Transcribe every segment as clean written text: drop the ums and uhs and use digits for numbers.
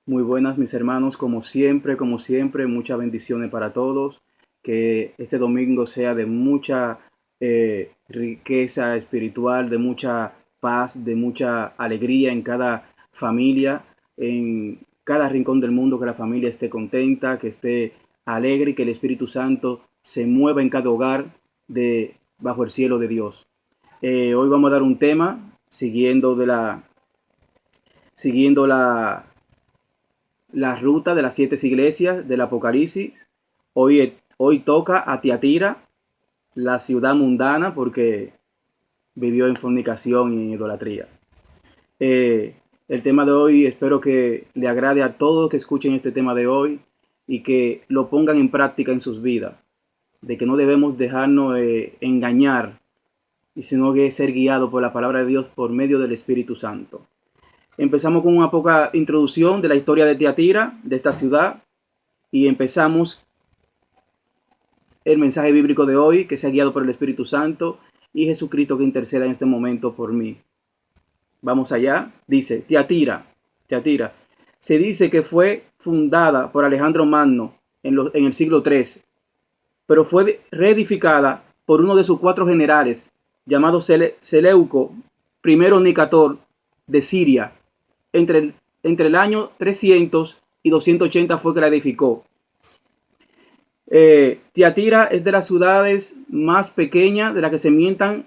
Muy buenas mis hermanos, como siempre, muchas bendiciones para todos. Que este domingo sea de mucha riqueza espiritual, de mucha paz, de mucha alegría en cada familia, en cada rincón del mundo, que la familia esté contenta, que esté alegre y que el Espíritu Santo se mueva en cada hogar bajo el cielo de Dios. Hoy vamos a dar un tema siguiendo la ruta de las 7 iglesias del Apocalipsis. Hoy toca a Tiatira, la ciudad mundana, porque vivió en fornicación y en idolatría. El tema de hoy espero que le agrade a todos que escuchen este tema de hoy y que lo pongan en práctica en sus vidas, de que no debemos dejarnos engañar, y sino que ser guiados por la palabra de Dios por medio del Espíritu Santo. Empezamos con una poca introducción de la historia de Tiatira, de esta ciudad, y empezamos el mensaje bíblico de hoy, que sea guiado por el Espíritu Santo y Jesucristo que interceda en este momento por mí. Vamos allá. Dice, Tiatira. Se dice que fue fundada por Alejandro Magno en el siglo III, pero fue reedificada por uno de sus 4 generales, llamado Seleuco I Nicator de Siria. Entre el año 300 y 280 fue que la edificó. Tiatira es de las ciudades más pequeñas de las que se mientan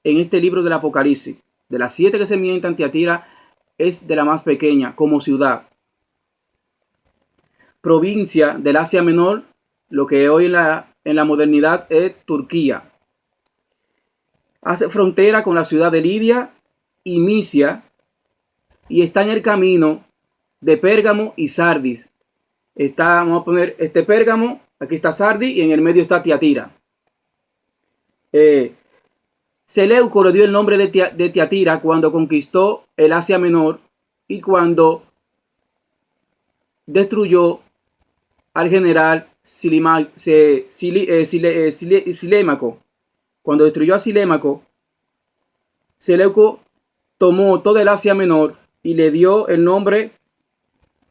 en este libro del Apocalipsis. De las 7 que se mientan, Tiatira es de la más pequeña como ciudad. Provincia del Asia Menor, lo que hoy en la modernidad es Turquía. Hace frontera con la ciudad de Lidia y Misia y está en el camino de Pérgamo y Sardis. Vamos a poner Pérgamo, aquí está Sardis y en el medio está Tiatira. Seleuco le dio el nombre de Tiatira cuando conquistó el Asia Menor y cuando destruyó al general Silémaco. Cuando destruyó a Silémaco, Seleuco tomó todo el Asia Menor y le dio el nombre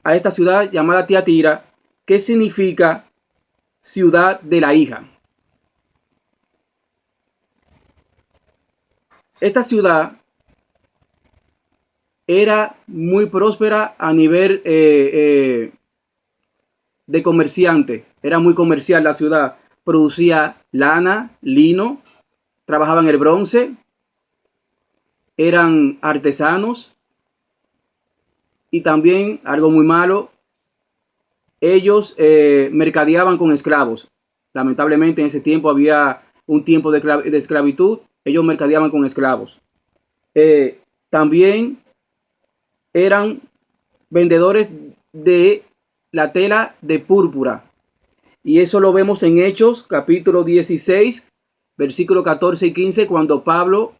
a esta ciudad llamada Tiatira, que significa ciudad de la hija. Esta ciudad era muy próspera a nivel de comerciante. Era muy comercial la ciudad. Producía lana, lino, trabajaban el bronce, eran artesanos y también, algo muy malo, ellos mercadeaban con esclavos. Lamentablemente en ese tiempo había un tiempo de esclavitud. Ellos mercadeaban con esclavos. También eran vendedores de la tela de púrpura. Y eso lo vemos en Hechos, capítulo 16, versículos 14 y 15, cuando Pablo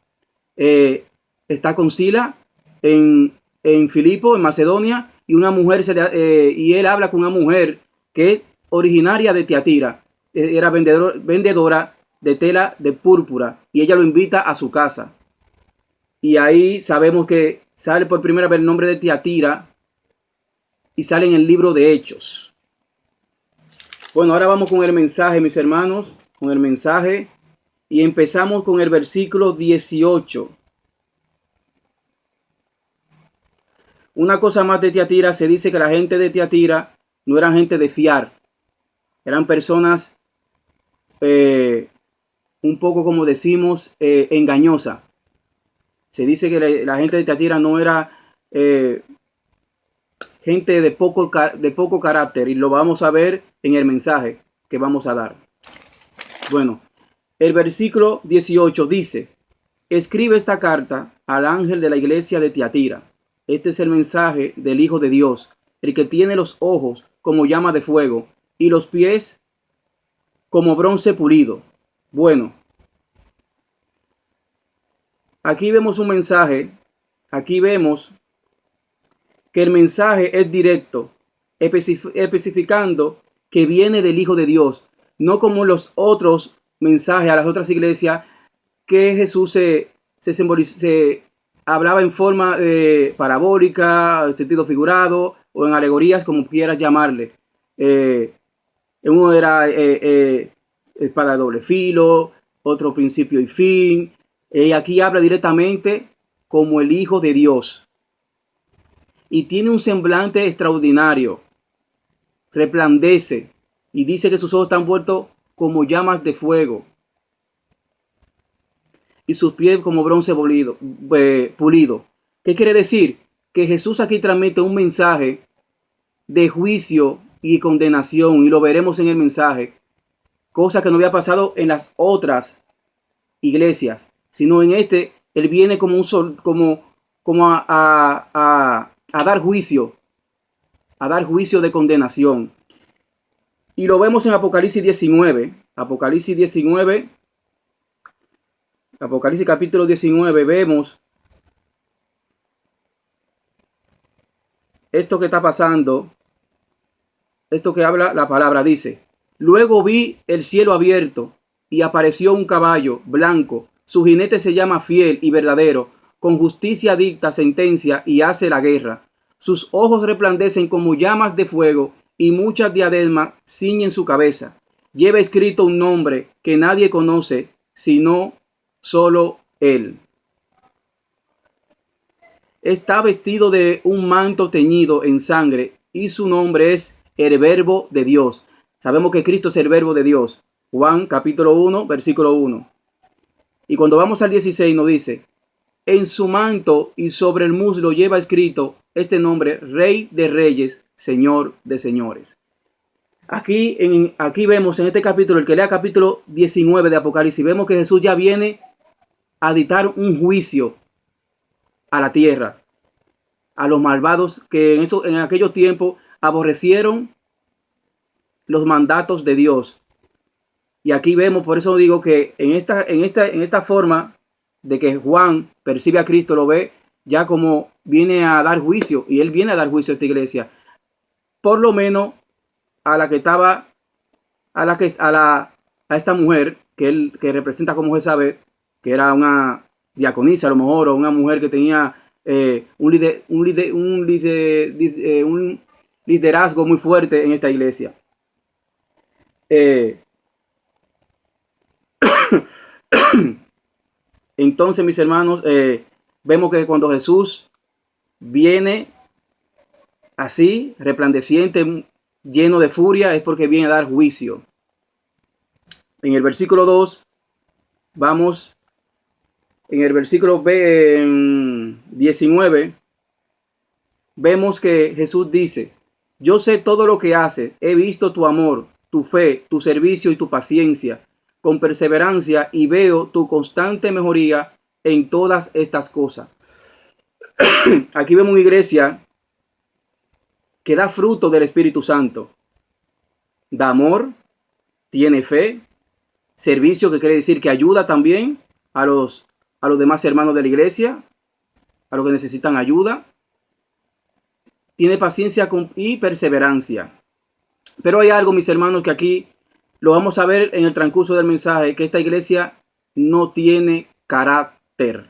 está con Sila en Filipo, en Macedonia, y una mujer y él habla con una mujer que es originaria de Tiatira. Era vendedora de tela de púrpura y ella lo invita a su casa. Y ahí sabemos que sale por primera vez el nombre de Tiatira y sale en el libro de Hechos. Bueno, ahora vamos con el mensaje, mis hermanos, con el mensaje, y empezamos con el versículo 18. Una cosa más de Tiatira, se dice que la gente de Tiatira no eran gente de fiar, eran personas un poco, como decimos, engañosa. Se dice que la gente de Tiatira no era gente de poco carácter, y lo vamos a ver en el mensaje que vamos a dar. Bueno, el versículo 18 dice: escribe esta carta al ángel de la iglesia de Tiatira. Este es el mensaje del Hijo de Dios, el que tiene los ojos como llama de fuego y los pies como bronce pulido. Bueno, aquí vemos un mensaje. Aquí vemos que el mensaje es directo, especificando que viene del Hijo de Dios, no como los otros mensajes a las otras iglesias que Jesús se hablaba en forma parabólica, en sentido figurado o en alegorías, como quieras llamarle. Uno era espada de doble filo, otro principio y fin. Aquí habla directamente como el Hijo de Dios. Y tiene un semblante extraordinario. Resplandece. Y dice que sus ojos están vueltos como llamas de fuego. Y sus pies como bronce pulido. ¿Qué quiere decir? Que Jesús aquí transmite un mensaje de juicio y condenación. Y lo veremos en el mensaje. Cosa que no había pasado en las otras iglesias. Sino en este, Él viene como un sol, como a dar juicio. A dar juicio de condenación. Y lo vemos en Apocalipsis 19. Apocalipsis 19. Apocalipsis capítulo 19. Vemos esto que está pasando. Esto que habla la palabra. Dice: luego vi el cielo abierto y apareció un caballo blanco. Su jinete se llama Fiel y Verdadero. Con justicia dicta sentencia y hace la guerra. Sus ojos resplandecen como llamas de fuego y muchas diademas ciñen su cabeza. Lleva escrito un nombre que nadie conoce sino solo Él. Está vestido de un manto teñido en sangre y su nombre es el Verbo de Dios. Sabemos que Cristo es el Verbo de Dios. Juan capítulo 1, versículo 1. Y cuando vamos al 16 nos dice: en su manto y sobre el muslo lleva escrito este nombre: Rey de Reyes, Señor de Señores. Aquí vemos en este capítulo, el que lea capítulo 19 de Apocalipsis, vemos que Jesús ya viene a dictar un juicio a la tierra, a los malvados que en aquellos tiempos aborrecieron los mandatos de Dios. Y aquí vemos, por eso digo que en esta forma de que Juan percibe a Cristo, lo ve ya como viene a dar juicio, y él viene a dar juicio a esta iglesia, por lo menos a la que estaba, a esta mujer que representa como Jezabel, que era una diaconisa a lo mejor, o una mujer que tenía un liderazgo muy fuerte en esta iglesia. Entonces, mis hermanos, vemos que cuando Jesús viene así, resplandeciente, lleno de furia, es porque viene a dar juicio. En el versículo 2, vamos, en el versículo 19, vemos que Jesús dice: yo sé todo lo que haces, he visto tu amor, tu fe, tu servicio y tu paciencia con perseverancia, y veo tu constante mejoría en todas estas cosas. Aquí vemos una iglesia que da fruto del Espíritu Santo. Da amor, tiene fe, servicio, que quiere decir que ayuda también a los demás hermanos de la iglesia, a los que necesitan ayuda. Tiene paciencia y perseverancia. Pero hay algo, mis hermanos, que aquí lo vamos a ver en el transcurso del mensaje, que esta iglesia no tiene carácter.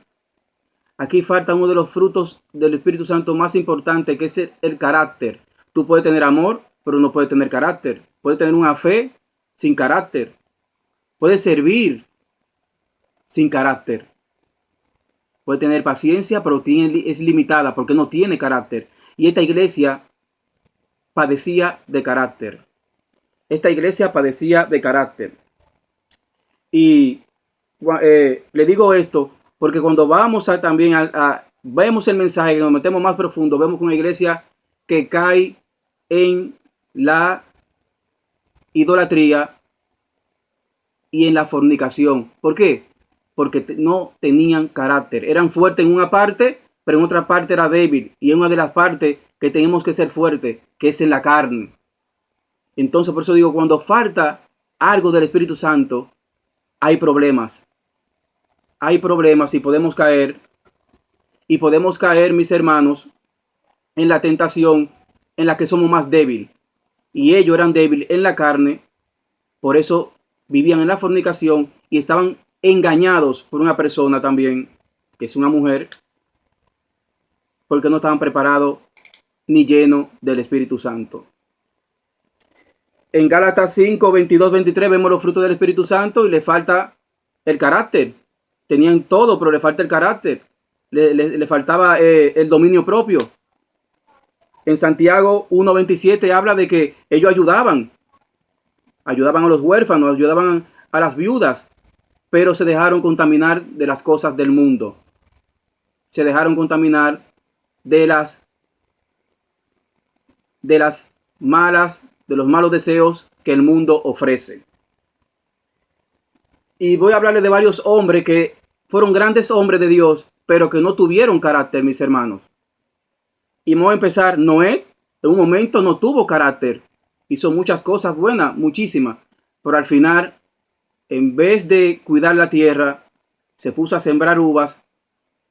Aquí falta uno de los frutos del Espíritu Santo más importante, que es el carácter. Tú puedes tener amor, pero no puedes tener carácter. Puedes tener una fe sin carácter. Puedes servir sin carácter. Puede tener paciencia, pero es limitada porque no tiene carácter. Y esta iglesia padecía de carácter. Esta iglesia padecía de carácter. Y le digo esto porque cuando vamos también vemos el mensaje, que nos metemos más profundo, vemos una iglesia que cae en la idolatría y en la fornicación. ¿Por qué? Porque no tenían carácter. Eran fuertes en una parte, pero en otra parte era débil. Y en una de las partes que tenemos que ser fuertes, que es en la carne. Entonces, por eso digo, cuando falta algo del Espíritu Santo, hay problemas. Hay problemas y podemos caer. Y podemos caer, mis hermanos, en la tentación en la que somos más débiles. Y ellos eran débiles en la carne. Por eso vivían en la fornicación y estaban engañados por una persona también, que es una mujer, porque no estaban preparados ni llenos del Espíritu Santo. En Gálatas 5, 22, 23 vemos los frutos del Espíritu Santo y le falta el carácter. Tenían todo, pero le falta el carácter. Le faltaba el dominio propio. En Santiago 1:27 habla de que ellos ayudaban a los huérfanos, ayudaban a las viudas, pero se dejaron contaminar de las cosas del mundo. Se dejaron contaminar de los malos deseos que el mundo ofrece. Y voy a hablarles de varios hombres que fueron grandes hombres de Dios, pero que no tuvieron carácter, mis hermanos. Y vamos a empezar. Noé, en un momento no tuvo carácter. Hizo muchas cosas buenas, muchísimas. Pero al final, en vez de cuidar la tierra, se puso a sembrar uvas,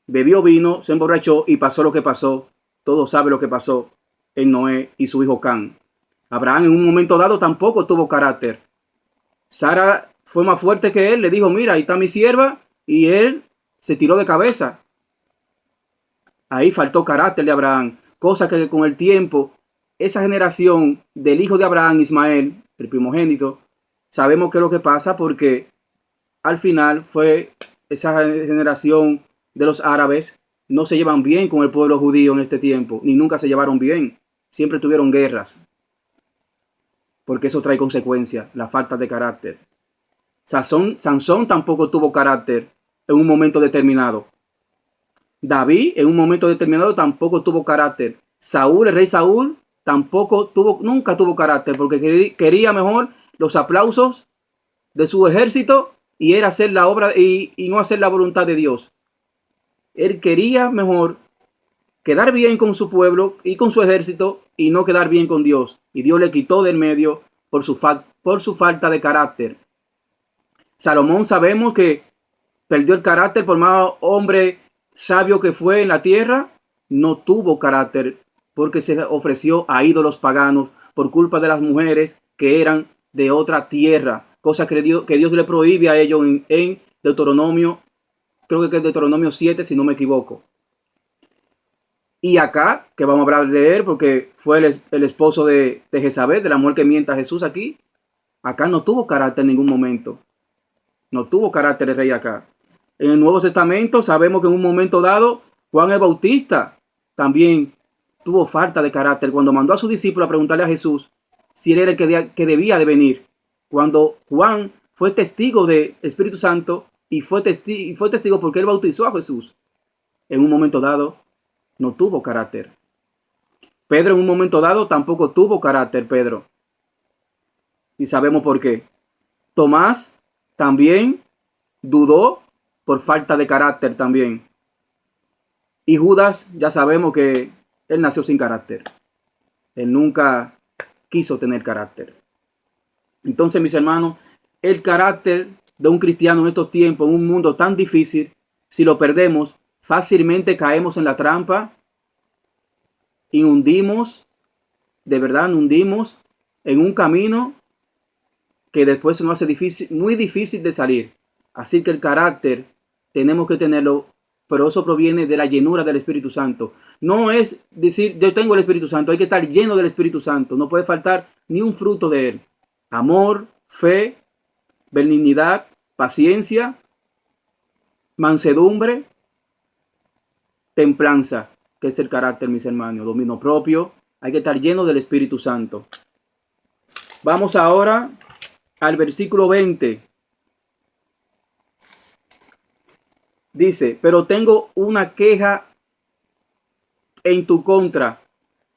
bebió vino, se emborrachó y pasó lo que pasó. Todos saben lo que pasó en Noé y su hijo Cam. Abraham en un momento dado tampoco tuvo carácter. Sara fue más fuerte que él, le dijo, mira, ahí está mi sierva, y él se tiró de cabeza. Ahí faltó carácter de Abraham, cosa que con el tiempo, esa generación del hijo de Abraham, Ismael, el primogénito, sabemos qué es lo que pasa, porque al final fue esa generación de los árabes, no se llevan bien con el pueblo judío en este tiempo, ni nunca se llevaron bien, siempre tuvieron guerras, porque eso trae consecuencias, la falta de carácter. Sansón tampoco tuvo carácter en un momento determinado. David en un momento determinado tampoco tuvo carácter. Saúl, el rey Saúl, nunca tuvo carácter, porque quería mejor los aplausos de su ejército y era hacer la obra y no hacer la voluntad de Dios. Él quería mejor quedar bien con su pueblo y con su ejército y no quedar bien con Dios. Y Dios le quitó del medio por su falta de carácter. Salomón sabemos que perdió el carácter, por más hombre sabio que fue en la tierra, no tuvo carácter porque se ofreció a ídolos paganos por culpa de las mujeres que eran de otra tierra, cosa que Dios le prohíbe a ellos en Deuteronomio, creo que es Deuteronomio 7 si no me equivoco. Y acá, que vamos a hablar de él porque fue el esposo de Jezabel, de la mujer que mienta a Jesús aquí, acá no tuvo carácter en ningún momento. No tuvo carácter el rey acá. En el Nuevo Testamento sabemos que en un momento dado Juan el Bautista también tuvo falta de carácter cuando mandó a sus discípulos a preguntarle a Jesús si él era el que debía de venir. Cuando Juan fue testigo del Espíritu Santo y fue testigo porque él bautizó a Jesús. En un momento dado no tuvo carácter. Pedro en un momento dado tampoco tuvo carácter, Pedro. Y sabemos por qué. Tomás también dudó por falta de carácter también. Y Judas, ya sabemos que él nació sin carácter. Él nunca quiso tener carácter. Entonces, mis hermanos, el carácter de un cristiano en estos tiempos, en un mundo tan difícil, si lo perdemos, fácilmente caemos en la trampa y hundimos, de verdad, hundimos en un camino que después se nos hace muy difícil de salir. Así que el carácter tenemos que tenerlo, pero eso proviene de la llenura del Espíritu Santo. No es decir, yo tengo el Espíritu Santo, hay que estar lleno del Espíritu Santo. No puede faltar ni un fruto de él. Amor, fe, benignidad, paciencia, mansedumbre, templanza, que es el carácter, mis hermanos, dominio propio. Hay que estar lleno del Espíritu Santo. Vamos ahora al versículo 20. Dice, pero tengo una queja en tu contra.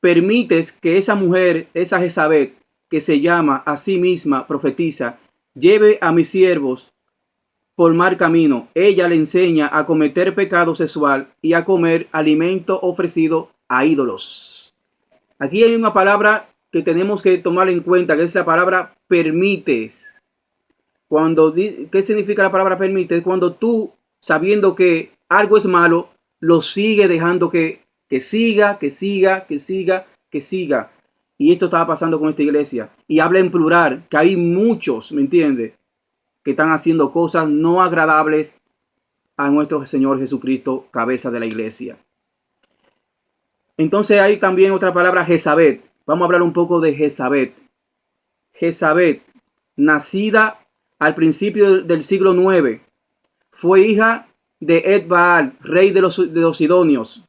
Permites que esa mujer, esa Jezabel, que se llama a sí misma profetisa, lleve a mis siervos por mal camino. Ella le enseña a cometer pecado sexual y a comer alimento ofrecido a ídolos. Aquí hay una palabra que tenemos que tomar en cuenta, que es la palabra permites. ¿Qué significa la palabra permites? Cuando tú, sabiendo que algo es malo, lo sigue dejando que siga. Y esto estaba pasando con esta iglesia. Y habla en plural, que hay muchos, ¿me entiendes?, que están haciendo cosas no agradables a nuestro Señor Jesucristo, cabeza de la iglesia. Entonces hay también otra palabra, Jezabel. Vamos a hablar un poco de Jezabel. Jezabel, nacida al principio del siglo IX, fue hija de Ed-Baal, rey de los sidonios.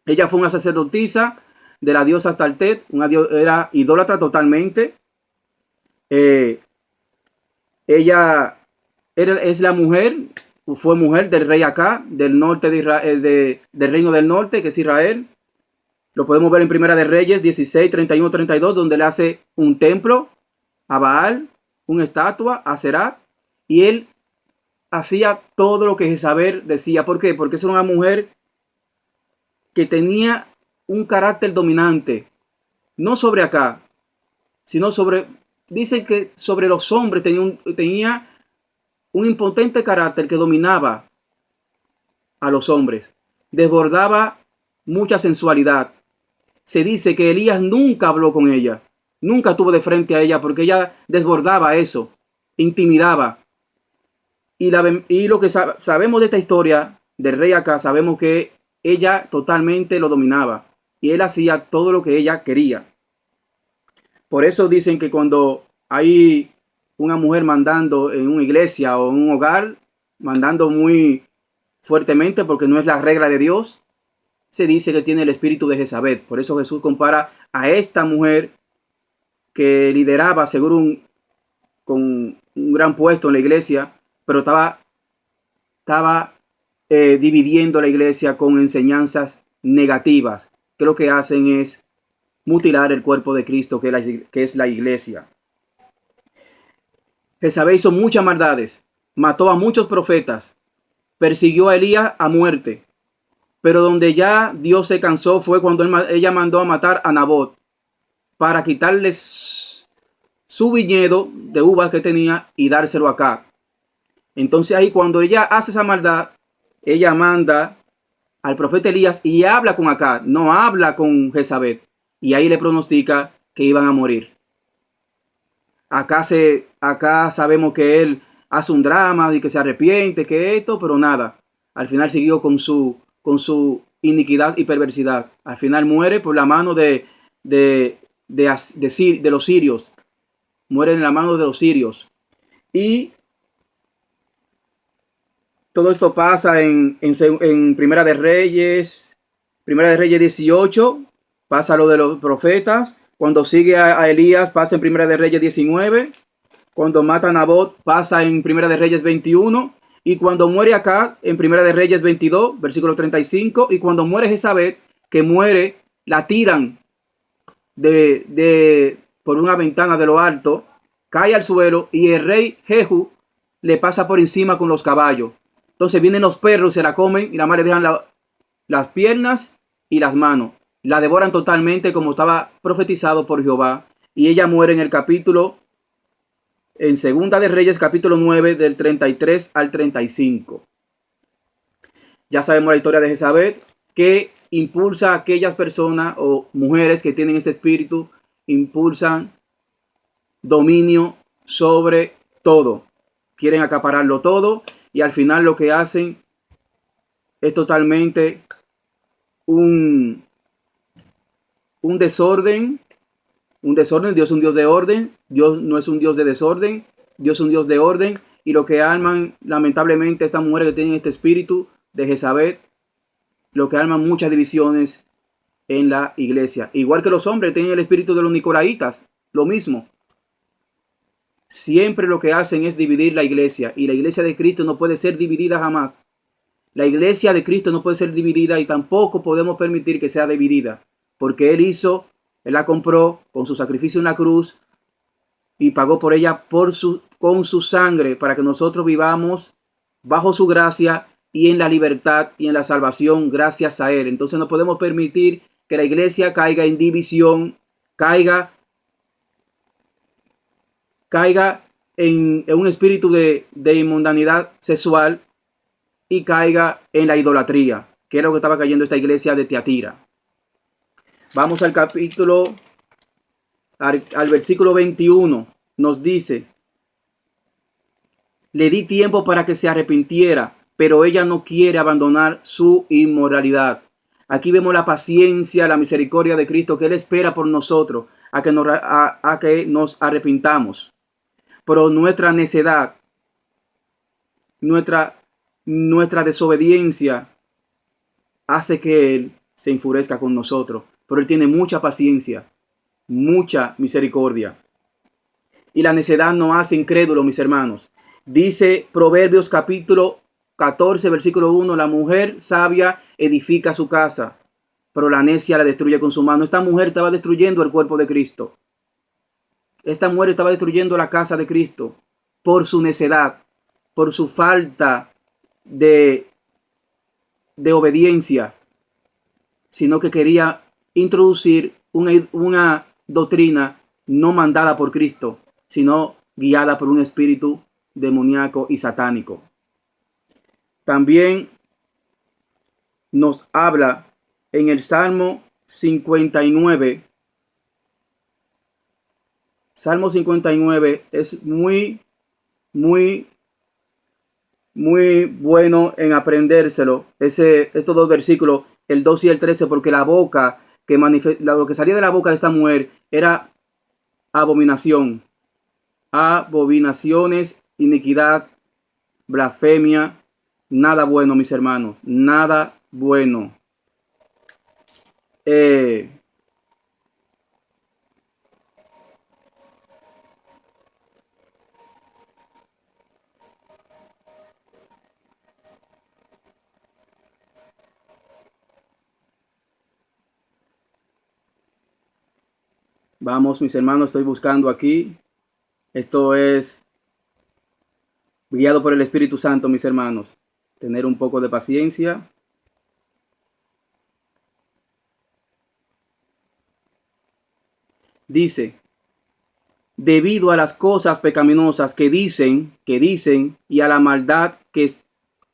Ella fue una sacerdotisa de la diosa Astartet, era idólatra totalmente. Ella es la mujer, fue mujer del rey Acá, del norte de Israel, del reino del norte, que es Israel. Lo podemos ver en Primera de Reyes 16, 31, 32, donde le hace un templo a Baal, una estatua a Serat, y él hacía todo lo que Jezabel decía. ¿Por qué? Porque es una mujer que tenía un carácter dominante, no sobre Acá, sino sobre, dicen que sobre los hombres tenía un impotente carácter que dominaba a los hombres, desbordaba mucha sensualidad. Se dice que Elías nunca habló con ella, nunca estuvo de frente a ella porque ella desbordaba eso, intimidaba. Y lo que sabemos de esta historia del rey Acá, sabemos que ella totalmente lo dominaba y él hacía todo lo que ella quería. Por eso dicen que cuando hay una mujer mandando en una iglesia o en un hogar, mandando muy fuertemente porque no es la regla de Dios, se dice que tiene el espíritu de Jezabel. Por eso Jesús compara a esta mujer que lideraba seguro con un gran puesto en la iglesia, pero estaba dividiendo la iglesia con enseñanzas negativas, que lo que hacen es mutilar el cuerpo de Cristo, que es la iglesia. Jezabel hizo muchas maldades, mató a muchos profetas, persiguió a Elías a muerte, pero donde ya Dios se cansó fue cuando ella mandó a matar a Nabot para quitarles su viñedo de uvas que tenía y dárselo a Acab. Entonces ahí cuando ella hace esa maldad, ella manda al profeta Elías y habla con Acab, no habla con Jezabel, y ahí le pronostica que iban a morir. Acá sabemos que él hace un drama y que se arrepiente, que esto, pero nada. Al final siguió con su iniquidad y perversidad. Al final muere por la mano de los sirios. Muere en la mano de los sirios. Y todo esto pasa en Primera de Reyes 18, pasa lo de los profetas. Cuando sigue a Elías pasa en Primera de Reyes 19. Cuando mata a Nabot pasa en Primera de Reyes 21. Y cuando muere Acá en Primera de Reyes 22, versículo 35. Y cuando muere Jezabel, que muere, la tiran por una ventana de lo alto, cae al suelo y el rey Jehu le pasa por encima con los caballos. Entonces vienen los perros, se la comen y la madre dejan las piernas y las manos. La devoran totalmente como estaba profetizado por Jehová. Y ella muere en Segunda de Reyes, capítulo 9, del 33 al 35. Ya sabemos la historia de Jezabel, que impulsa a aquellas personas o mujeres que tienen ese espíritu, impulsan dominio sobre todo. Quieren acapararlo todo y al final lo que hacen es totalmente un desorden. Dios es un Dios de orden. Dios no es un Dios de desorden. Dios es un Dios de orden. Y lo que arman, lamentablemente, estas mujeres que tienen este espíritu de Jezabel, lo que arman muchas divisiones en la iglesia. Igual que los hombres tienen el espíritu de los nicolaitas, lo mismo. Siempre lo que hacen es dividir la iglesia. Y la iglesia de Cristo no puede ser dividida jamás. La iglesia de Cristo no puede ser dividida y tampoco podemos permitir que sea dividida. Porque Él la compró con su sacrificio en la cruz y pagó por ella con su sangre para que nosotros vivamos bajo su gracia y en la libertad y en la salvación gracias a Él. Entonces no podemos permitir que la iglesia caiga en división, caiga en un espíritu de inmundanidad sexual y caiga en la idolatría, que era lo que estaba cayendo esta iglesia de Tiatira. Vamos al versículo 21. Nos dice: le di tiempo para que se arrepintiera, pero ella no quiere abandonar su inmoralidad. Aquí vemos la paciencia, la misericordia de Cristo, que Él espera por nosotros a que nos arrepintamos. Pero nuestra necedad, nuestra desobediencia hace que Él se enfurezca con nosotros. Pero Él tiene mucha paciencia, mucha misericordia. Y la necedad nos hace incrédulos, mis hermanos. Dice Proverbios capítulo 14, versículo 1, la mujer sabia edifica su casa, pero la necia la destruye con su mano. Esta mujer estaba destruyendo el cuerpo de Cristo. Esta mujer estaba destruyendo la casa de Cristo por su necedad, por su falta de obediencia, sino que quería introducir una doctrina no mandada por Cristo, sino guiada por un espíritu demoníaco y satánico. También nos habla en el Salmo 59. Salmo 59 es muy bueno en aprendérselo. Estos dos versículos, el 2 y el 13, porque la boca lo que salía de la boca de esta mujer era abominación, abominaciones, iniquidad, blasfemia, nada bueno, mis hermanos, nada bueno. Vamos, mis hermanos, estoy buscando aquí. Esto es guiado por el Espíritu Santo, mis hermanos. Tener un poco de paciencia. Dice, debido a las cosas pecaminosas que dicen, y a la maldad que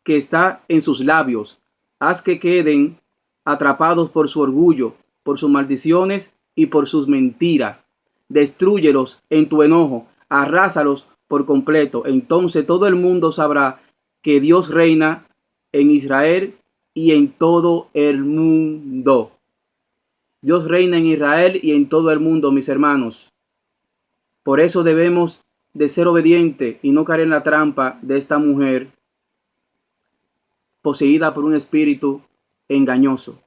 está en sus labios, haz que queden atrapados por su orgullo, por sus maldiciones y por sus mentiras. Destrúyelos en tu enojo, arrásalos por completo. Entonces todo el mundo sabrá que Dios reina en Israel y en todo el mundo. Dios reina en Israel y en todo el mundo, mis hermanos. Por eso debemos de ser obedientes y no caer en la trampa de esta mujer poseída por un espíritu engañoso.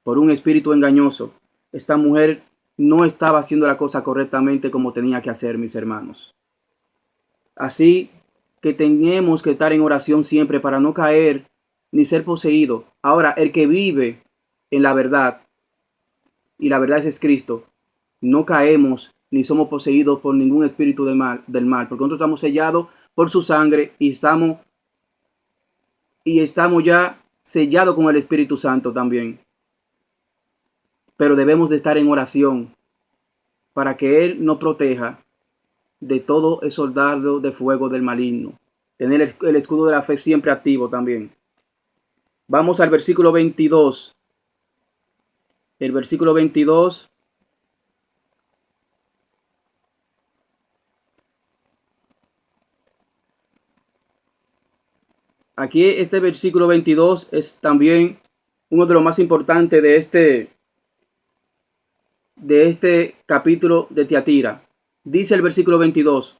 Por un espíritu engañoso. Esta mujer no estaba haciendo la cosa correctamente como tenía que hacer, mis hermanos. Así que tenemos que estar en oración siempre para no caer ni ser poseído. Ahora, el que vive en la verdad, y la verdad es Cristo, no caemos ni somos poseídos por ningún espíritu del mal, porque nosotros estamos sellados por su sangre y estamos ya sellados con el Espíritu Santo también. Pero debemos de estar en oración para que Él nos proteja de todo el soldado de fuego del maligno. Tener el escudo de la fe siempre activo también. Vamos al versículo 22. El versículo 22. Aquí este versículo 22 es también uno de los más importantes de este capítulo de Tiatira. Dice el versículo 22,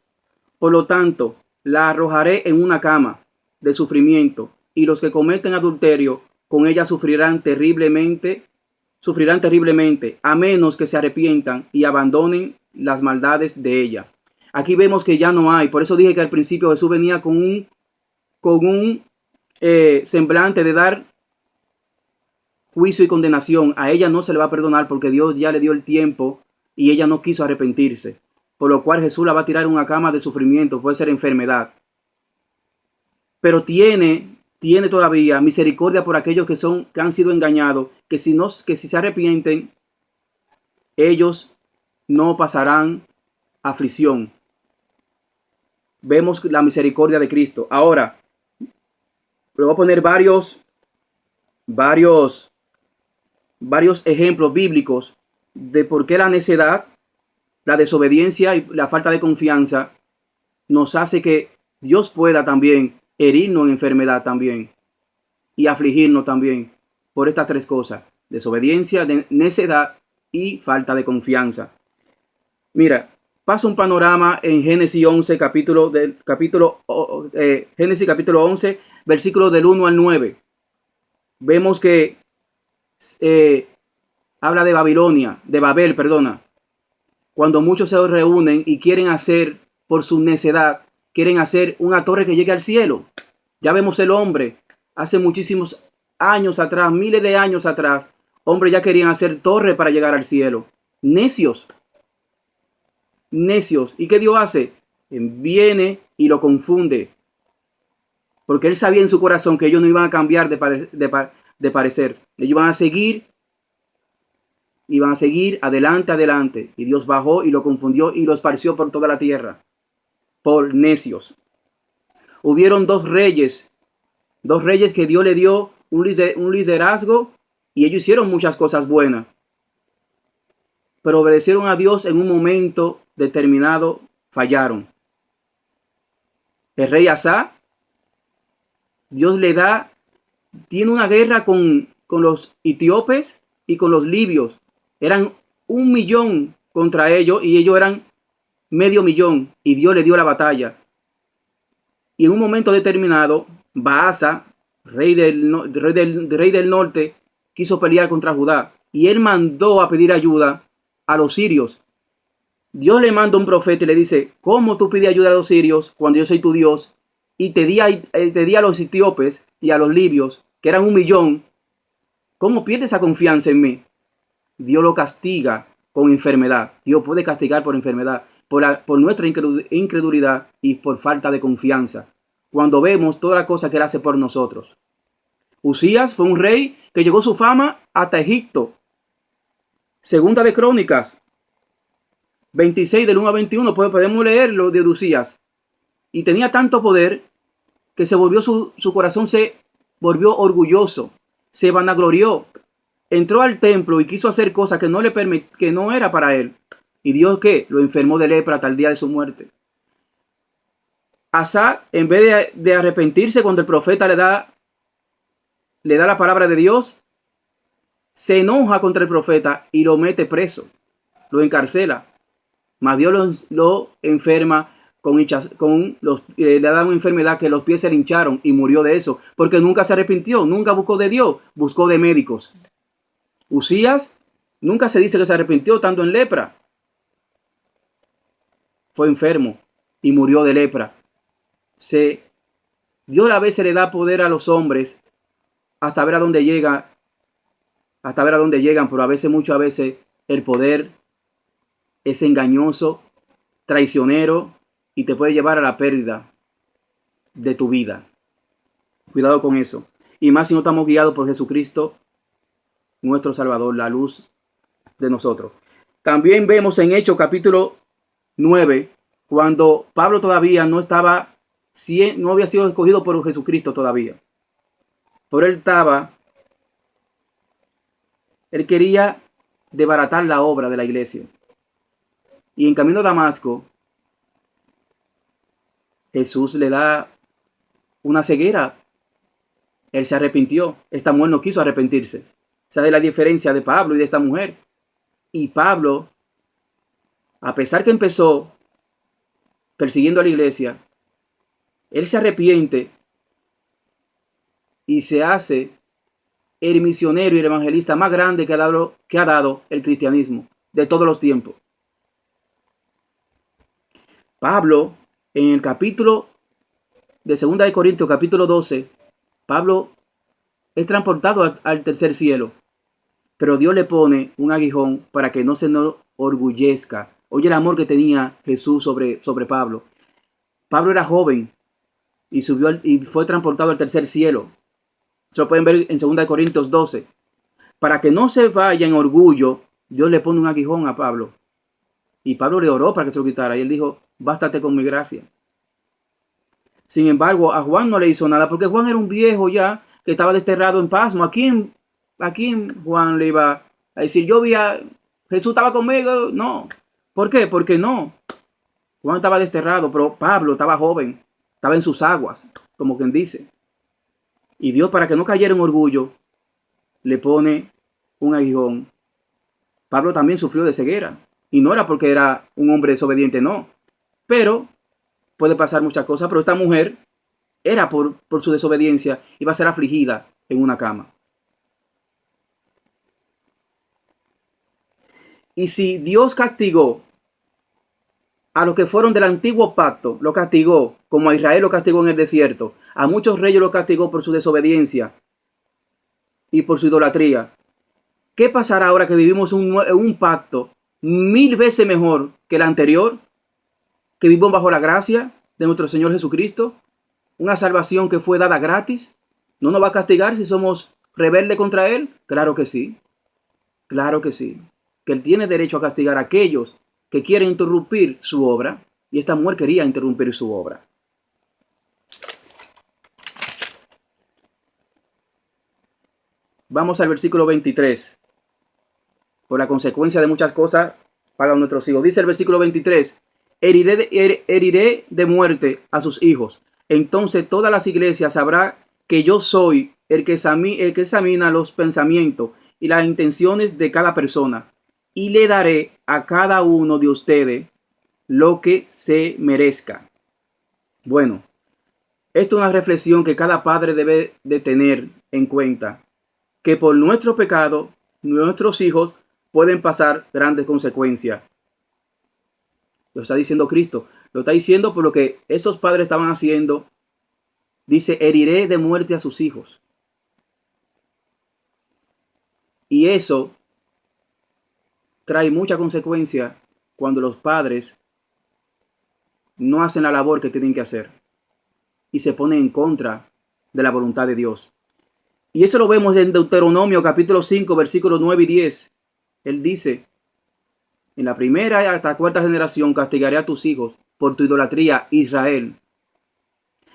por lo tanto, la arrojaré en una cama de sufrimiento, y los que cometen adulterio con ella sufrirán terriblemente, a menos que se arrepientan y abandonen las maldades de ella. Aquí vemos que ya no hay, por eso dije que al principio Jesús venía con un semblante de dar juicio y condenación. A ella no se le va a perdonar porque Dios ya le dio el tiempo y ella no quiso arrepentirse, por lo cual Jesús la va a tirar en una cama de sufrimiento, puede ser enfermedad, pero tiene todavía misericordia por aquellos que han sido engañados, que si se arrepienten, ellos no pasarán aflicción. Vemos la misericordia de Cristo. Ahora, le voy a poner varios ejemplos bíblicos de por qué la necedad, la desobediencia y la falta de confianza nos hace que Dios pueda también herirnos en enfermedad también y afligirnos también por estas tres cosas. desobediencia, de necedad y falta de confianza. Mira, pasa un panorama en Génesis 11, Génesis capítulo 11, versículos del 1 al 9. Vemos que habla de Babilonia, de Babel, perdona. Cuando muchos se reúnen y quieren hacer, por su necedad, quieren hacer una torre que llegue al cielo. Ya vemos el hombre, hace muchísimos años atrás, miles de años atrás, hombres ya querían hacer torre para llegar al cielo. Necios. Necios. ¿Y qué Dios hace? Viene y lo confunde. Porque él sabía en su corazón que ellos no iban a cambiar de parecer. Ellos iban a seguir adelante. Y Dios bajó y lo confundió y lo esparció por toda la tierra. Por necios. Hubieron dos reyes que Dios le dio un liderazgo y ellos hicieron muchas cosas buenas. Pero obedecieron a Dios en un momento determinado, fallaron. El rey Asa, Dios tiene una guerra con los etíopes y con los libios. Eran 1,000,000 contra ellos y ellos eran 500,000 y Dios le dio la batalla. Y en un momento determinado, Baasa, rey del norte, quiso pelear contra Judá y él mandó a pedir ayuda a los sirios. Dios le manda un profeta y le dice: ¿cómo tú pides ayuda a los sirios cuando yo soy tu Dios? Y te di a los etíopes y a los libios, que eran 1,000,000. ¿Cómo pierdes esa confianza en mí? Dios lo castiga con enfermedad. Dios puede castigar por enfermedad, por nuestra incredulidad y por falta de confianza. Cuando vemos toda la cosa que él hace por nosotros. Usías fue un rey que llegó su fama hasta Egipto. Segunda de Crónicas 26 del 1 a 21, podemos leerlo de Usías. Y tenía tanto poder que su corazón se volvió orgulloso, se vanaglorió, entró al templo y quiso hacer cosas que no era para él. Y Dios, ¿qué? Lo enfermó de lepra hasta el día de su muerte. Asa, en vez de arrepentirse cuando el profeta le da la palabra de Dios, se enoja contra el profeta y lo mete preso, lo encarcela. Mas Dios lo enferma le da una enfermedad que los pies se le hincharon y murió de eso, porque nunca se arrepintió, nunca buscó de Dios, buscó de médicos. Usías nunca se dice que se arrepintió estando en lepra. Fue enfermo y murió de lepra. Dios a veces le da poder a los hombres hasta ver a dónde llegan, pero muchas veces el poder es engañoso, traicionero y te puede llevar a la pérdida de tu vida. Cuidado con eso. Y más si no estamos guiados por Jesucristo, nuestro Salvador, la luz de nosotros. También vemos en Hechos capítulo 9, cuando Pablo todavía no había sido escogido por Jesucristo todavía. Pero él quería desbaratar la obra de la iglesia. Y en camino a Damasco, Jesús le da una ceguera. Él se arrepintió. Esta mujer no quiso arrepentirse. Esa es la diferencia de Pablo y de esta mujer. Y Pablo, a pesar que empezó persiguiendo a la iglesia, él se arrepiente y se hace el misionero y el evangelista más grande que ha dado el cristianismo de todos los tiempos. Pablo, en el capítulo de 2 de Corintios, capítulo 12, Pablo es transportado al tercer cielo, pero Dios le pone un aguijón para que no se enorgullezca. Oye el amor que tenía Jesús sobre Pablo. Pablo era joven y fue transportado al tercer cielo. Eso lo pueden ver en 2 de Corintios 12. Para que no se vaya en orgullo, Dios le pone un aguijón a Pablo. Y Pablo le oró para que se lo quitara. Y él dijo: bástate con mi gracia. Sin embargo, a Juan no le hizo nada, porque Juan era un viejo ya que estaba desterrado en Pasmo. ¿A quién Juan le iba a decir: yo vi a Jesús estaba conmigo? No. ¿Por qué? Porque no. Juan estaba desterrado, pero Pablo estaba joven, estaba en sus aguas, como quien dice. Y Dios, para que no cayera en orgullo, le pone un aguijón. Pablo también sufrió de ceguera. Y no era porque era un hombre desobediente, no. Pero puede pasar muchas cosas. Pero esta mujer era por su desobediencia, iba a ser afligida en una cama. Y si Dios castigó a los que fueron del antiguo pacto, lo castigó, como a Israel lo castigó en el desierto, a muchos reyes lo castigó por su desobediencia y por su idolatría, ¿qué pasará ahora que vivimos un pacto 1000 veces mejor que el anterior? Que vivimos bajo la gracia de nuestro Señor Jesucristo, una salvación que fue dada gratis. ¿No nos va a castigar si somos rebeldes contra Él? Claro que sí, claro que sí. Que Él tiene derecho a castigar a aquellos que quieren interrumpir su obra, y esta mujer quería interrumpir su obra. Vamos al versículo 23. Por la consecuencia de muchas cosas pagan nuestros hijos. Dice el versículo 23, heriré de muerte a sus hijos. Entonces todas las iglesias sabrán que yo soy el que examina los pensamientos y las intenciones de cada persona, y le daré a cada uno de ustedes lo que se merezca. Bueno, esto es una reflexión que cada padre debe de tener en cuenta, que por nuestro pecado, nuestros hijos pueden pasar grandes consecuencias. Lo está diciendo Cristo. Lo está diciendo por lo que esos padres estaban haciendo. Dice, heriré de muerte a sus hijos. Y eso trae mucha consecuencia cuando los padres no hacen la labor que tienen que hacer y se ponen en contra de la voluntad de Dios. Y eso lo vemos en Deuteronomio capítulo 5, versículos 9 y 10. Él dice, en la primera y hasta cuarta generación castigaré a tus hijos por tu idolatría, Israel.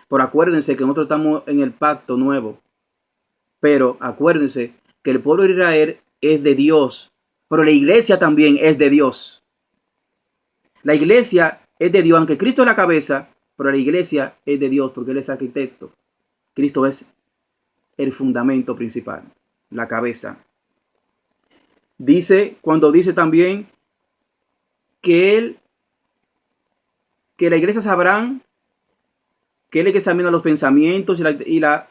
Pero acuérdense que nosotros estamos en el pacto nuevo. Pero acuérdense que el pueblo de Israel es de Dios. Pero la iglesia también es de Dios. La iglesia es de Dios, aunque Cristo es la cabeza, pero la iglesia es de Dios porque Él es arquitecto. Cristo es el fundamento principal, la cabeza. Dice, cuando dice también que la iglesia sabrán que Él es que examina los pensamientos y las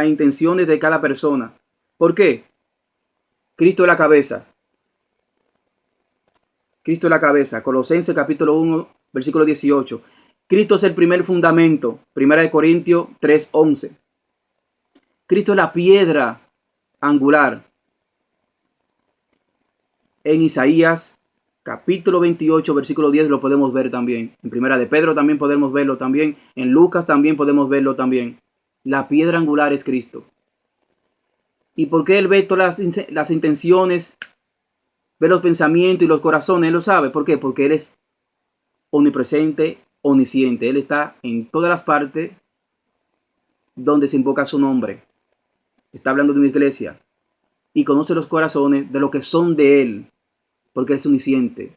intenciones de cada persona. ¿Por qué? Cristo es la cabeza. Cristo es la cabeza. Colosenses capítulo 1, versículo 18. Cristo es el primer fundamento. 1 Corintios 3:11. Cristo es la piedra angular. En Isaías capítulo 28, versículo 10 lo podemos ver también. En Primera de Pedro también podemos verlo también. En Lucas también podemos verlo también. La piedra angular es Cristo. ¿Y por qué Él ve todas las intenciones, ve los pensamientos y los corazones? Él lo sabe. ¿Por qué? Porque Él es omnipresente, omnisciente. Él está en todas las partes donde se invoca su nombre. Está hablando de una iglesia. Y conoce los corazones de lo que son de Él. Porque Él es omnisciente.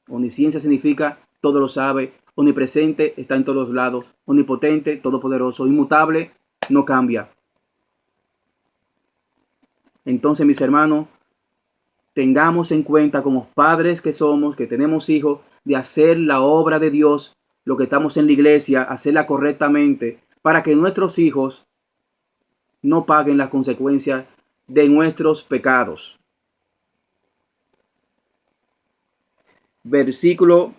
Omnisciencia significa todo lo sabe. Omnipresente, está en todos lados. Omnipotente, todopoderoso. Inmutable, no cambia. Entonces, mis hermanos, tengamos en cuenta como padres que somos, que tenemos hijos, de hacer la obra de Dios, lo que estamos en la iglesia, hacerla correctamente, para que nuestros hijos no paguen las consecuencias de nuestros pecados. Versículo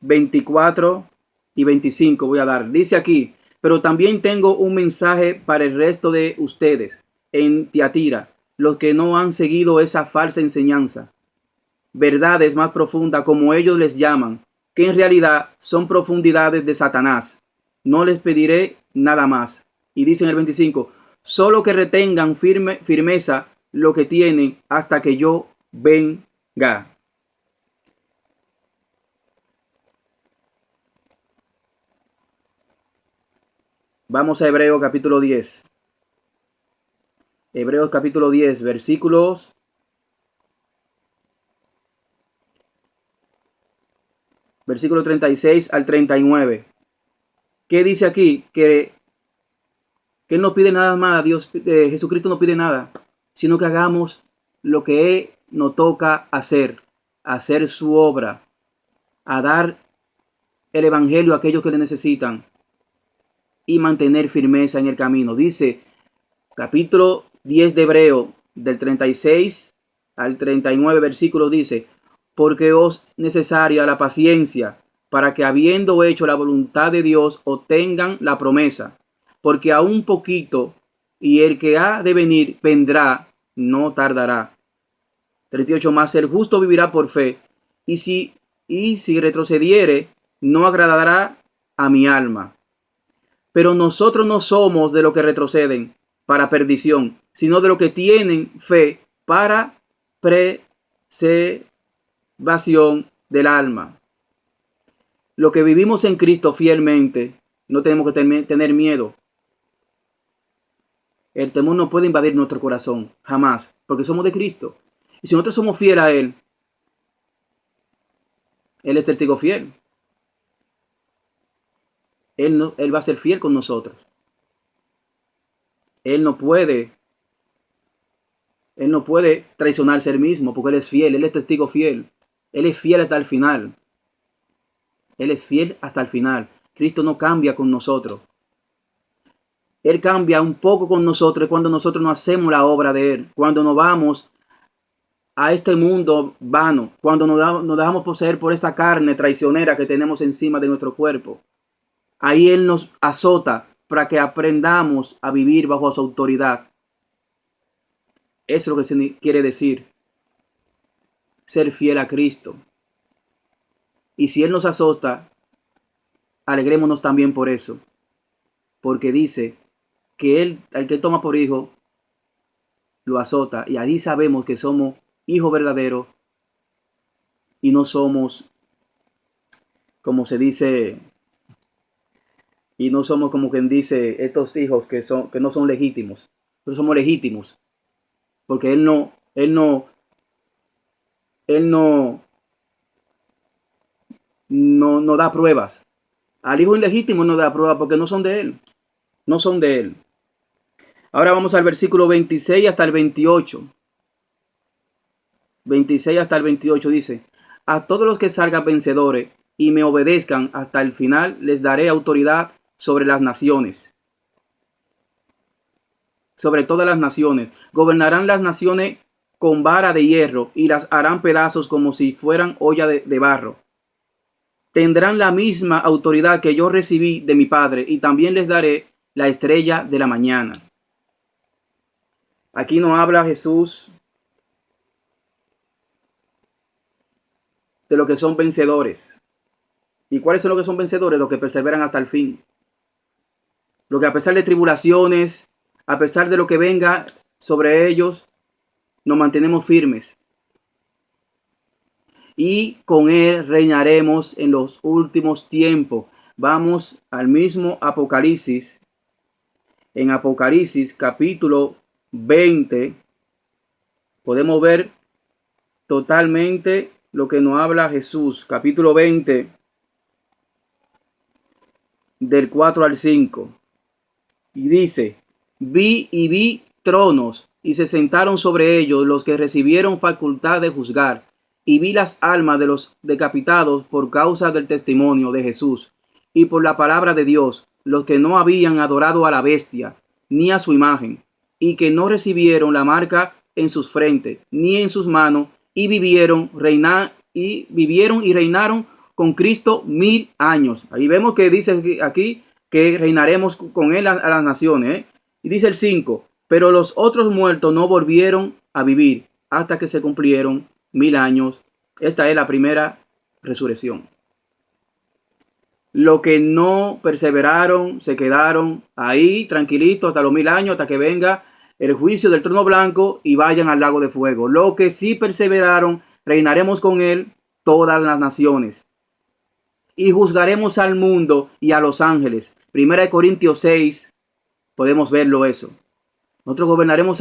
24 y 25 voy a dar. Dice aquí, pero también tengo un mensaje para el resto de ustedes en Tiatira, los que no han seguido esa falsa enseñanza. Verdades más profundas, como ellos les llaman, que en realidad son profundidades de Satanás. No les pediré nada más. Y dice en el 25, solo que retengan firmeza lo que tienen hasta que yo venga. Vamos a Hebreos capítulo 10. Hebreos capítulo 10, versículos 36 al 39. ¿Qué dice aquí? Que Él no pide nada más a Dios. Jesucristo no pide nada. sino que hagamos lo que nos toca hacer su obra, a dar el evangelio a aquellos que le necesitan y mantener firmeza en el camino. Dice capítulo 10 de Hebreo, del 36 al 39 versículos, dice: porque os necesaria la paciencia, para que habiendo hecho la voluntad de Dios obtengan la promesa, porque aún poquito, y el que ha de venir vendrá, no tardará. 38 más, el justo vivirá por fe, y si retrocediere, no agradará a mi alma. Pero nosotros no somos de los que retroceden para perdición, sino de los que tienen fe para preservación del alma. Los que vivimos en Cristo fielmente, no tenemos que tener miedo. El temor no puede invadir nuestro corazón, jamás, porque somos de Cristo. Y si nosotros somos fieles a Él es testigo fiel. Él va a ser fiel con nosotros. Él no puede traicionarse él mismo, porque Él es fiel, Él es testigo fiel. Él es fiel hasta el final. Él es fiel hasta el final. Cristo no cambia con nosotros. Él cambia un poco con nosotros cuando nosotros no hacemos la obra de Él, cuando nos vamos a este mundo vano, cuando nos dejamos poseer por esta carne traicionera que tenemos encima de nuestro cuerpo. Ahí Él nos azota para que aprendamos a vivir bajo su autoridad. Eso es lo que se quiere decir, ser fiel a Cristo. Y si Él nos azota, alegrémonos también por eso, porque dice que Él, al que toma por hijo, lo azota, y ahí sabemos que somos hijos verdaderos y no somos, como se dice, y no somos como quien dice estos hijos que no son legítimos. Nosotros somos legítimos, porque Él no da pruebas. Al hijo ilegítimo no da pruebas porque no son de Él. No son de Él. Ahora vamos al versículo 26 hasta el 28. 26 hasta el 28 dice: a todos los que salgan vencedores y me obedezcan hasta el final, les daré autoridad sobre las naciones. Sobre todas las naciones. Gobernarán las naciones con vara de hierro y las harán pedazos como si fueran olla de barro. Tendrán la misma autoridad que yo recibí de mi Padre, y también les daré la estrella de la mañana. Aquí nos habla Jesús de lo que son vencedores. ¿Y cuáles son los que son vencedores? Los que perseveran hasta el fin. Los que a pesar de tribulaciones, a pesar de lo que venga sobre ellos, nos mantenemos firmes. Y con Él reinaremos en los últimos tiempos. Vamos al mismo Apocalipsis. En Apocalipsis capítulo 20 podemos ver totalmente lo que nos habla Jesús. Capítulo 20 del 4 al 5. Y dice: vi tronos, y se sentaron sobre ellos los que recibieron facultad de juzgar. Y vi las almas de los decapitados por causa del testimonio de Jesús y por la palabra de Dios, los que no habían adorado a la bestia ni a su imagen, y que no recibieron la marca en sus frentes ni en sus manos, y vivieron y reinaron con Cristo 1000 años. Ahí vemos que dice aquí que reinaremos con Él a las naciones. Y dice el 5: pero los otros muertos no volvieron a vivir hasta que se cumplieron 1000 años. Esta es la primera resurrección. Los que no perseveraron se quedaron ahí tranquilitos hasta los 1000 años, hasta que venga el juicio del trono blanco y vayan al lago de fuego. Los que sí perseveraron, reinaremos con Él todas las naciones. Y juzgaremos al mundo y a los ángeles. 1 Corintios 6, podemos verlo eso. Nosotros juzgaremos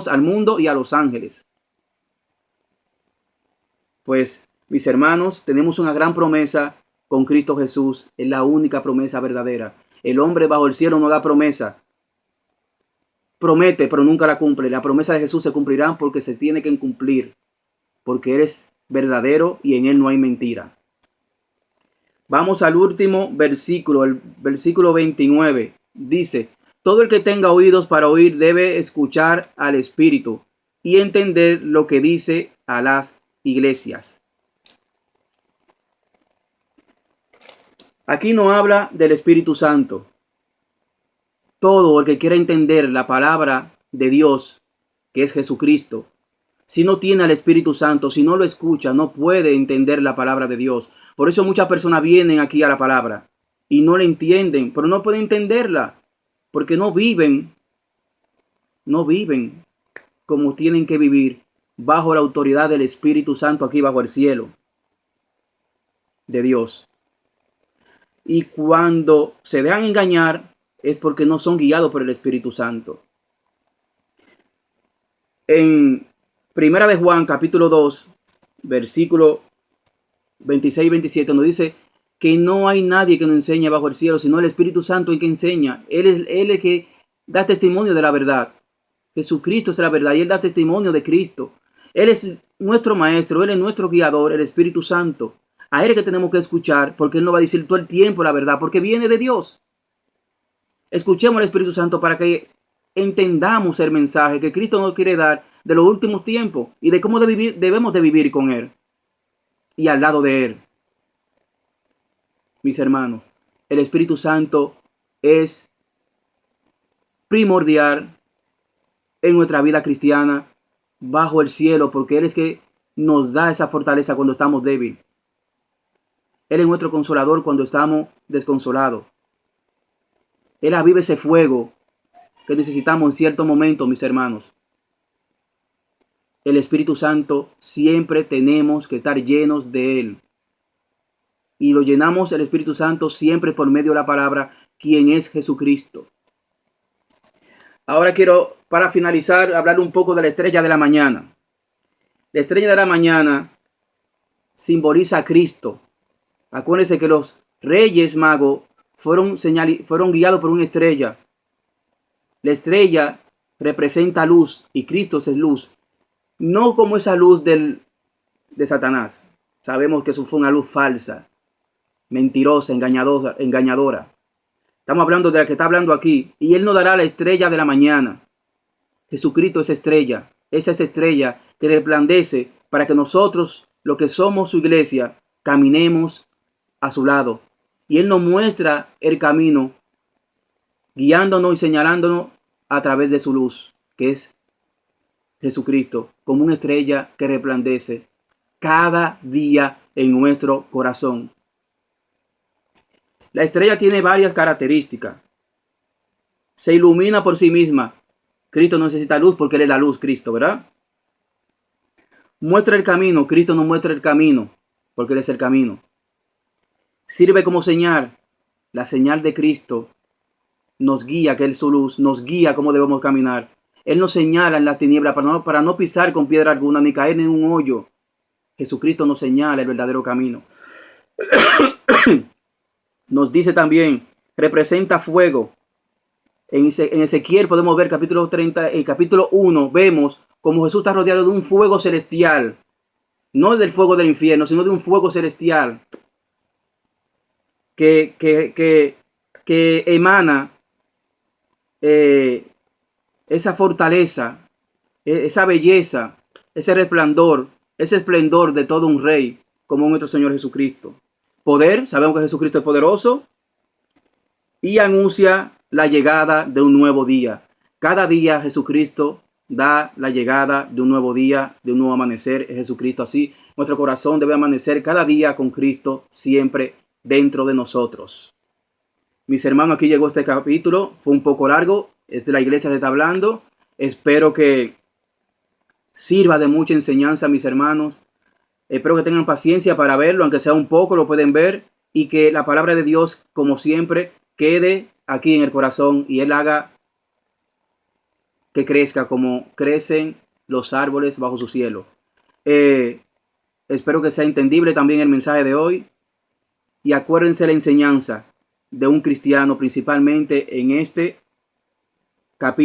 al mundo y a los ángeles. Pues, mis hermanos, tenemos una gran promesa con Cristo Jesús. Es la única promesa verdadera. El hombre bajo el cielo no da promesa. promete, pero nunca la cumple. La promesa de Jesús se cumplirá porque se tiene que cumplir, porque Él es verdadero y en Él no hay mentira. Vamos al último versículo, el versículo 29. Dice, todo el que tenga oídos para oír debe escuchar al Espíritu y entender lo que dice a las iglesias. Aquí no habla del Espíritu Santo. Todo el que quiera entender la palabra de Dios, que es Jesucristo, si no tiene al Espíritu Santo, si no lo escucha, no puede entender la palabra de Dios. Por eso muchas personas vienen aquí a la palabra y no la entienden, pero no pueden entenderla, porque no viven como tienen que vivir bajo la autoridad del Espíritu Santo aquí bajo el cielo de Dios. Y cuando se dejan engañar es porque no son guiados por el Espíritu Santo. En Primera de Juan, capítulo 2, versículo 26 y 27, nos dice que no hay nadie que nos enseñe bajo el cielo, sino el Espíritu Santo el que enseña. Él es el que da testimonio de la verdad. Jesucristo es la verdad y Él da testimonio de Cristo. Él es nuestro maestro, Él es nuestro guiador, el Espíritu Santo. A Él es que tenemos que escuchar, porque Él nos va a decir todo el tiempo la verdad, porque viene de Dios. Escuchemos al Espíritu Santo para que entendamos el mensaje que Cristo nos quiere dar de los últimos tiempos y de cómo debemos de vivir con Él y al lado de Él. Mis hermanos, el Espíritu Santo es primordial en nuestra vida cristiana bajo el cielo, porque Él es que nos da esa fortaleza cuando estamos débiles. Él es nuestro consolador cuando estamos desconsolados. Él aviva ese fuego que necesitamos en cierto momento, mis hermanos. El Espíritu Santo siempre tenemos que estar llenos de Él. Y lo llenamos el Espíritu Santo siempre por medio de la palabra, quien es Jesucristo. Ahora quiero, para finalizar, hablar un poco de la estrella de la mañana. La estrella de la mañana simboliza a Cristo. Acuérdense que los reyes magos fueron guiados por una estrella. La estrella representa luz y Cristo es luz. No como esa luz de Satanás. Sabemos que eso fue una luz falsa, mentirosa, engañadora. Estamos hablando de la que está hablando aquí. Y Él nos dará la estrella de la mañana. Jesucristo es estrella. Esa es estrella que resplandece para que nosotros, los que somos su iglesia, caminemos a su lado. Y Él nos muestra el camino, guiándonos y señalándonos a través de su luz, que es Jesucristo, como una estrella que resplandece cada día en nuestro corazón. La estrella tiene varias características. Se ilumina por sí misma. Cristo no necesita luz porque Él es la luz, Cristo, ¿verdad? Muestra el camino. Cristo nos muestra el camino porque Él es el camino. Sirve como señal. La señal de Cristo nos guía, que Él es su luz, nos guía cómo debemos caminar. Él nos señala en las tinieblas para no pisar con piedra alguna ni caer en un hoyo. Jesucristo nos señala el verdadero camino. Nos dice también, representa fuego. En Ezequiel podemos ver capítulo 30, en capítulo 1, vemos como Jesús está rodeado de un fuego celestial. No del fuego del infierno, sino de un fuego celestial que emana esa fortaleza, esa belleza, ese resplandor, ese esplendor de todo un rey como nuestro Señor Jesucristo. Poder, sabemos que Jesucristo es poderoso y anuncia la llegada de un nuevo día. Cada día Jesucristo da la llegada de un nuevo día, de un nuevo amanecer. Es Jesucristo así. Nuestro corazón debe amanecer cada día con Cristo siempre dentro de nosotros. Mis hermanos, aquí llegó este capítulo. Fue un poco largo. Es de la iglesia que está hablando. Espero que sirva de mucha enseñanza, mis hermanos. Espero que tengan paciencia para verlo, aunque sea un poco, lo pueden ver. Y que la palabra de Dios, como siempre, quede aquí en el corazón y Él haga que crezca como crecen los árboles bajo su cielo. Espero que sea entendible también el mensaje de hoy. Y acuérdense la enseñanza de un cristiano, principalmente en este capítulo.